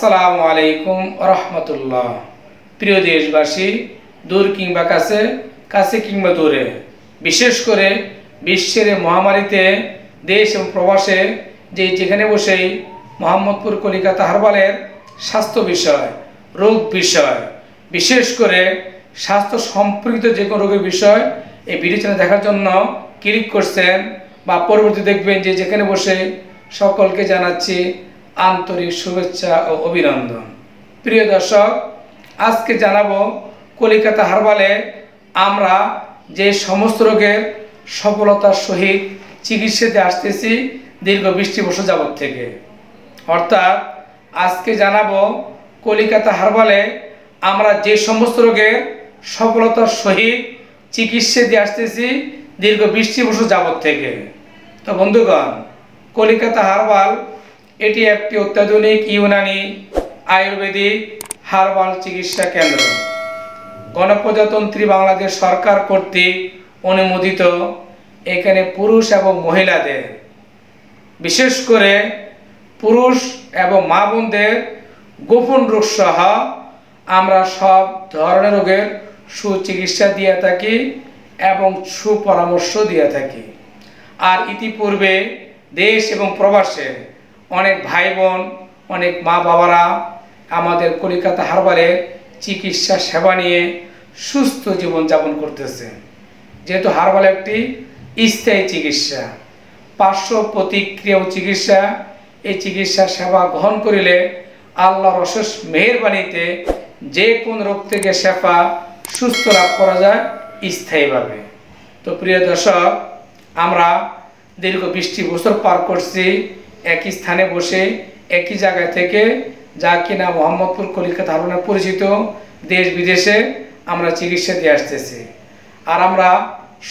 আসসালামু আলাইকুম রহমতুল্লাহ। প্রিয় দেশবাসী, দূর কিংবা কাছে, কাছে কিংবা দূরে, বিশেষ করে বিশ্বের মহামারীতে দেশ এবং প্রবাসে যেখানে বসেই মোহাম্মদপুর কলিকাতা হারবালের স্বাস্থ্য বিষয়, রোগ বিষয়, বিশেষ করে স্বাস্থ্য সম্পর্কিত যে কোনো রোগের বিষয় এই ভিডিও চ্যানেল দেখার জন্য ক্লিক করছেন বা পরবর্তী দেখবেন যেখানে বসে সকলকে জানাচ্ছি আন্তরিক শুভেচ্ছা ও অভিনন্দন। প্রিয় দর্শক, আজকে জানাবো কলিকাতা হারবালে আমরা যে সমস্ত রোগের সফলতার সহিত চিকিৎসাতে আসতেছি দীর্ঘ 20 বছর যাবত থেকে। অর্থাৎ আজকে জানাবো কলিকাতা হারবালে আমরা যে সমস্ত রোগের সফলতার সহিত চিকিৎসা দিয়ে আসতেছি দীর্ঘ 20 বছর যাবত থেকে। তো বন্ধুগণ, কলিকাতা হারবাল এটি একটি অত্যাধুনিক ইউনানি আয়ুর্বেদিক হারবাল চিকিৎসা কেন্দ্র। গণপ্রজাতন্ত্রী বাংলাদেশ সরকার কর্তৃক অনুমোদিত। এখানে পুরুষ এবং মহিলাদের, বিশেষ করে পুরুষ এবং মা বোনদের গোপন রোগ সহ আমরা সব ধরনের রোগের সুচিকিৎসা দিয়ে থাকি এবং সুপরামর্শ দিয়ে থাকি। আর ইতিপূর্বে দেশ এবং প্রবাসে অনেক ভাই বোন, অনেক মা বাবারা আমাদের কলিকাতা হারবালের চিকিৎসা সেবা নিয়ে সুস্থ জীবনযাপন করতেছে। যেহেতু হারবাল একটি স্থায়ী চিকিৎসা, পার্শ্ব প্রতিক্রিয়া চিকিৎসা, এই চিকিৎসা সেবা গ্রহণ করিলে আল্লাহর অশেষ মেহেরবানিতে যে কোন রোগ থেকে শেফা সুস্থ লাভ করা যায় স্থায়ীভাবে। তো প্রিয় দর্শক, আমরা দীর্ঘ 20 বছর পার করছি একই স্থানে বসে একই জায়গায় থেকে, যা কিনা মোহাম্মদপুর কলিকাতা হারবাল পরিচিত। দেশ বিদেশে আমরা চিকিৎসা দিয়ে আসতেছি। আর আমরা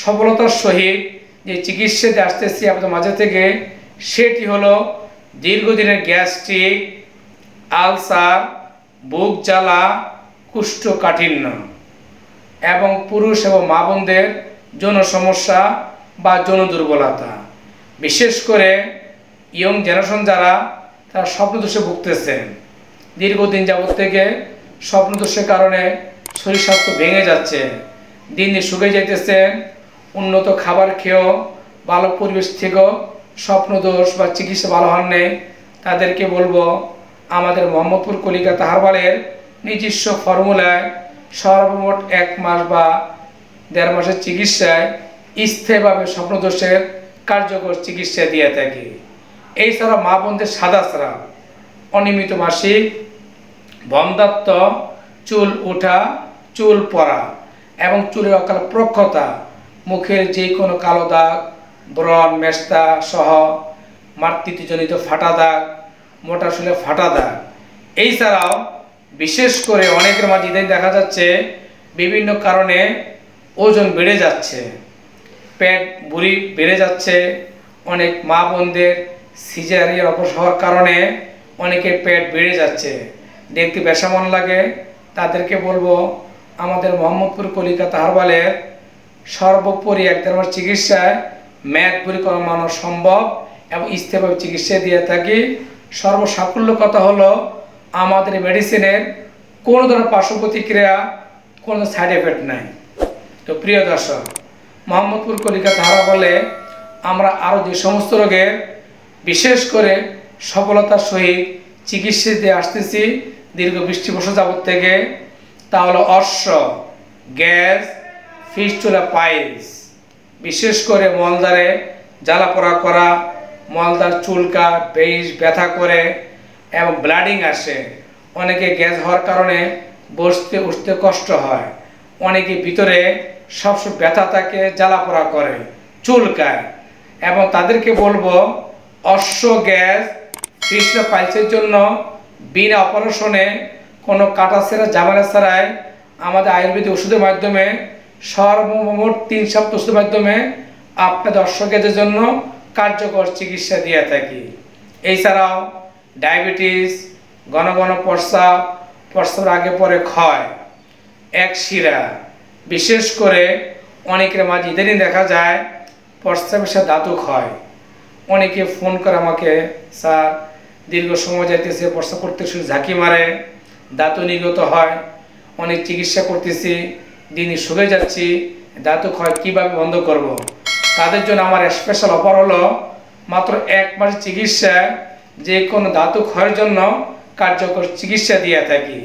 সফলতার সহিত যে চিকিৎসা দিয়ে আসতেছি আপনাদের মাঝে থেকে, সেটি হলো দীর্ঘদিনের গ্যাস্ট্রিক, আলসার, বুক জ্বালা, কোষ্ঠকাঠিন্য এবং পুরুষ এবং মা বোনদের যৌন সমস্যা বা যৌন দুর্বলতা, বিশেষ করে ইয়ং জেনারেশন যারা, তারা স্বপ্নদোষে ভুগতেছেন দীর্ঘদিন যাবত থেকে। স্বপ্নদোষের কারণে শরীর স্বাস্থ্য ভেঙে যাচ্ছে, দিন দিন শুকিয়ে যাইতেছেন। উন্নত খাবার খেয়েও, ভালো পরিবেশ থেকেও স্বপ্নদোষ বা চিকিৎসা ভালো হন নেই। তাদেরকে বলবো আমাদের মোহাম্মদপুর কলিকাতা হারবালের নিজস্ব ফর্মুলায় সর্বমোট 1 মাস বা 1.5 মাসের চিকিৎসায় স্থায়ীভাবে স্বপ্নদোষের কার্যকর চিকিৎসা দিয়ে থাকি। এছাড়া মা বোনদের সাদা স্রাব, অনিয়মিত মাসিক, বন্ধ্যাত্ব, চুল ওঠা, চুল পড়া এবং চুলের অকাল প্রক্ষতা, মুখের যে কোনো কালো দাগ, ব্রণ, মেস্তা সহ মাতৃত্বজনিত ফাটা দাগ, মোটা শুলে ফাটা দাগ। এছাড়াও বিশেষ করে অনেকের মাঝে দেখা যাচ্ছে বিভিন্ন কারণে ওজন বেড়ে যাচ্ছে, পেট বুড়ি বেড়ে যাচ্ছে। অনেক মা বোনদের সিজারিয়ান অপারেশন হওয়ার কারণে অনেকের পেট বেড়ে যাচ্ছে, দেখতে বেশামন লাগে। তাদেরকে বলবো আমাদের মোহাম্মদপুর কলিকাতা হারবালের সর্বোপরি 1-1.5 মাস চিকিৎসায় মেয়াদ পরিকল্পনা সম্ভব এবং স্থায়ীভাবে চিকিৎসা দিয়ে থাকি। সর্বসাকুল্য কথা হলো আমাদের মেডিসিনের কোনো ধরনের পার্শ্ব প্রতিক্রিয়া, কোনো সাইড এফেক্ট নাই। তো প্রিয় দর্শক, মোহাম্মদপুর কলিকাতা হারবালে আমরা আরও যে সমস্ত রোগের বিশেষ করে সফলতার সহিত চিকিৎসা দিয়ে আসতেছি দীর্ঘ 20 বছর যাবত থেকে, তা হলো অর্শ, গ্যাস, ফিস্টুলা, পাইলস, বিশেষ করে মলদ্বারে জ্বালাপোড়া করা, মলদ্বার চুলকা, বেশ ব্যথা করে এবং ব্লিডিং আসে। অনেকে গ্যাস হওয়ার কারণে বসতে উঠতে কষ্ট হয়, অনেকে ভিতরে সবসময় ব্যথা থাকে, জ্বালাপোড়া করে, চুলকায়। এবং তাদেরকে বলবো অশ্ব, গ্যাস, ফিস্টুলা, পাইলসের জন্য বিনা অপারেশনে, কোনো কাটাছেঁড়া ঝামেলা ছাড়াই আমাদের আয়ুর্বেদিক ওষুধের মাধ্যমে সর্বমোট 3 সপ্তাহ ওষুধের মাধ্যমে আপনাদের অশ্ব গ্যাসের জন্য কার্যকর চিকিৎসা দিয়ে থাকি। এছাড়াও ডায়াবেটিস, ঘন ঘন প্রস্রাব, প্রস্রাবের আগে পরে ক্ষয়, একশিরা, বিশেষ করে অনেকের মাঝে ইদানিং দেখা যায় প্রস্রাবের সাথে দাঁতও ক্ষয়। অনেকে ফোন করে আমাকে, স্যার দীর্ঘ সময় যাইতেছে, প্রস্রাব করতে শুধু ঝাঁকি মারে, দাঁতও নির্গত হয়, অনেক চিকিৎসা করতেছি, দিনই শুকে যাচ্ছি, দাঁতও ক্ষয়, কীভাবে বন্ধ করব। তাদের জন্য আমার স্পেশাল অফার হলো মাত্র 1 মাসের চিকিৎসায় যে কোনো দাঁতু ক্ষয়ের জন্য কার্যকর চিকিৎসা দিয়ে থাকি।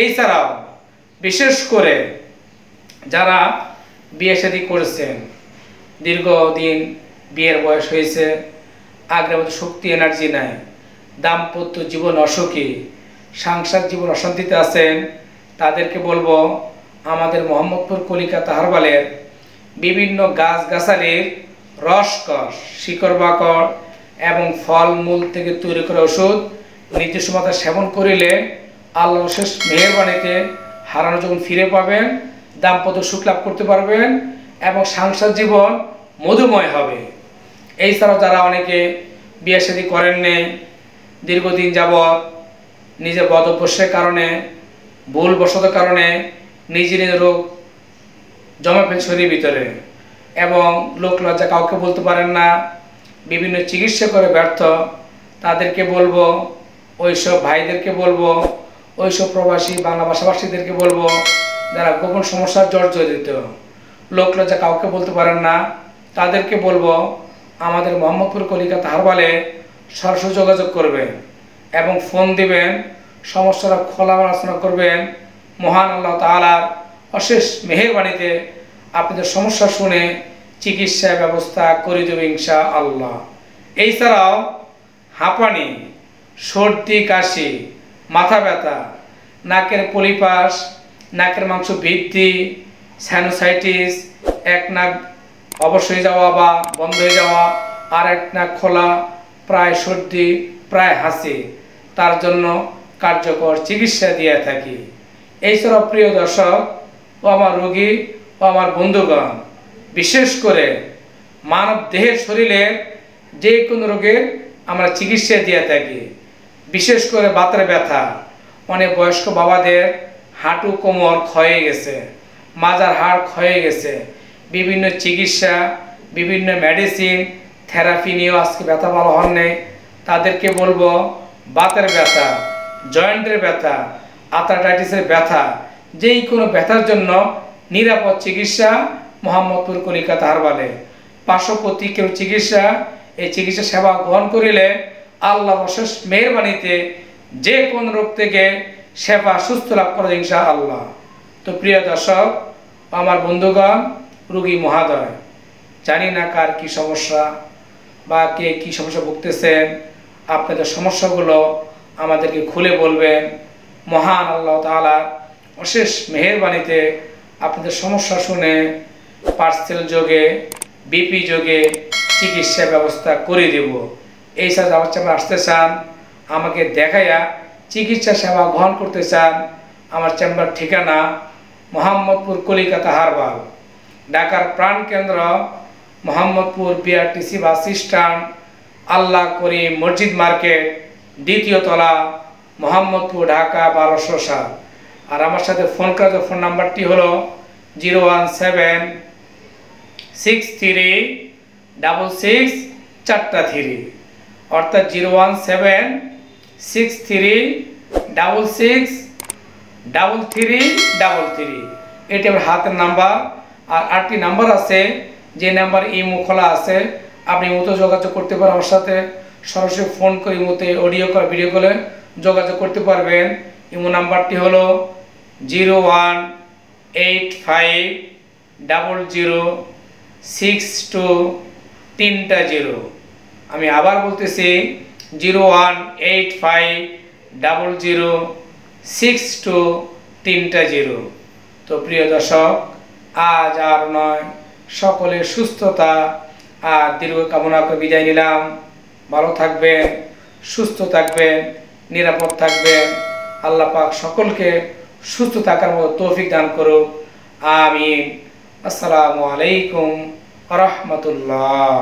এছাড়াও বিশেষ করে যারা বিয়ে শাদী করেছেন, দীর্ঘদিন বিয়ের বয়স হয়েছে, আগের মতো শক্তি এনার্জি নাই, দাম্পত্য জীবন অসুখী, সাংসারিক জীবন অশান্তিতে আছেন, তাদেরকে বলবো আমাদের মোহাম্মদপুর কলিকাতা হারবালের বিভিন্ন গাছগাছালির রসকস, শিকড় বাকড় এবং ফলমূল থেকে তৈরি করা ওষুধ নির্দিষ্ট মাত্রায় সেবন করিলে আল্লাহর শেষ মেহেরবানিতে হারানো যখন ফিরে পাবেন, দাম্পত্য সুখ লাভ করতে পারবেন এবং সংসার জীবন মধুময় হবে। এছাড়াও যারা অনেকে বিয়ে শাদী করেন নেই, দীর্ঘদিন যাবৎ নিজের বদ অভ্যাসের কারণে, ভুলবশত কারণে নিজের রোগ জমা ফেল শরীরের ভিতরে এবং লোক লজ্জা কাউকে বলতে পারেন না, বিভিন্ন চিকিৎসা করে ব্যর্থ, তাদেরকে বলবো, ওইসব ভাইদেরকে বলবো, ওইসব প্রবাসী বাংলা ভাষাভাষীদেরকে বলবো যারা গোপন সমস্যার জর্জরিত, লোক লজ্জা কাউকে বলতে পারেন না, তাদেরকে বলবো আমাদের মোহাম্মদপুর কলিকাতা হারবালে সরাসরি যোগাযোগ করবেন এবং ফোন দিবেন, সমস্যাটা খোলা আলোচনা করবেন। মহান আল্লাহ তাআলার অশেষ মেহেরবানিতে আপনাদের সমস্যা শুনে চিকিৎসা ব্যবস্থা করে দেবে ইনশাআল্লাহ। এছাড়াও হাঁপানি, সর্দি কাশি, মাথা ব্যথা, নাকের পলিপাস, নাকের মাংস বৃদ্ধি, সাইনোসাইটিস, এক নাক অবশ হয়ে যাওয়া বা বন্ধ হয়ে যাওয়া, আর এক নাক খোলা, প্রায় সর্দি, প্রায় হাসি, তার জন্য কার্যকর চিকিৎসা দিয়ে থাকি। এছাড়াও প্রিয় দর্শক ও আমার রোগী ও আমার বন্ধুগণ, বিশেষ করে মানব দেহের শরীরের যে কোনো রোগের আমরা চিকিৎসা দিয়ে থাকি। বিশেষ করে বাতের ব্যথা, অনেক বয়স্ক বাবাদের হাঁটু কোমর ক্ষয়ে গেছে, মাজার হাড় ক্ষয়ে গেছে, বিভিন্ন চিকিৎসা, বিভিন্ন মেডিসিন, থেরাপি নিয়েও আজকে ব্যথা ভালো হন নেই, তাদেরকে বলবো বাতের ব্যথা, জয়েন্টের ব্যথা, আর্থ্রাইটিসের ব্যথা, যেই কোনো ব্যথার জন্য নিরাপদ চিকিৎসা মোহাম্মদপুর কলিকাতা হারবালে। পার্শ্ববর্তী কেউ চিকিৎসা, এই চিকিৎসা সেবা গ্রহণ করিলে আল্লাহর অশেষ মেহেরবানিতে যে কোন রোগ থেকে সেবা সুস্থ লাভ করে ইনশাআল্লাহ। তো প্রিয় দর্শক, আমার বন্ধুগণ, রোগী মহাদয়, জানি না কার কি সমস্যা বা কে কি সমস্যা ভুগতেছেন, আপনাদের সমস্যাগুলো আমাদেরকে খুলে বলবেন। মহান আল্লাহ তাআলা অশেষ মেহেরবানিতে আপনাদের সমস্যা শুনে পার্সেল যোগে, বিপি যোগে চিকিৎসা ব্যবস্থা করে দেব। এই সাথে আমার চেম্বার আসতে চান, আমাকে দেখাইয়া চিকিৎসা সেবা গ্রহণ করতে চান, আমার চেম্বার ঠিকানা মোহাম্মদপুর কলিকাতা হারবাল, ঢাকার প্রাণকেন্দ্র মোহাম্মদপুর বিআরটিসি বাস স্ট্যান্ড, আল্লাহ করিম মসজিদ মার্কেট, দ্বিতীয় তলা, মোহাম্মদপুর, ঢাকা 1207। আর আমার সাথে ফোন করার ফোন নাম্বারটি হলো 017636643, অর্থাৎ 01763663333। এটি আমার হাতের নাম্বার। আর 8টি নাম্বার আছে, যে নাম্বার ইমো খোলা আছে, আপনি ইমোতে যোগাযোগ করতে পারেন আমার সাথে, সরাসরি ফোন করে ইমোতে অডিও কল, ভিডিও কলে যোগাযোগ করতে পারবেন। ইমো নাম্বারটি হলো 018500623। আমি আবার বলতেছি 018500623। তো প্রিয় দর্শক, আজ আর নয়, সকলের সুস্থতা আর দীর্ঘ কামনা করে বিদায় নিলাম। ভালো থাকবেন, সুস্থ থাকবেন, নিরাপদ থাকবেন। আল্লাহ পাক সকলকে সুস্থ থাকার মতো তৌফিক দান করুক। আমিন। আসসালামু আলাইকুম ওয়া রাহমাতুল্লাহ।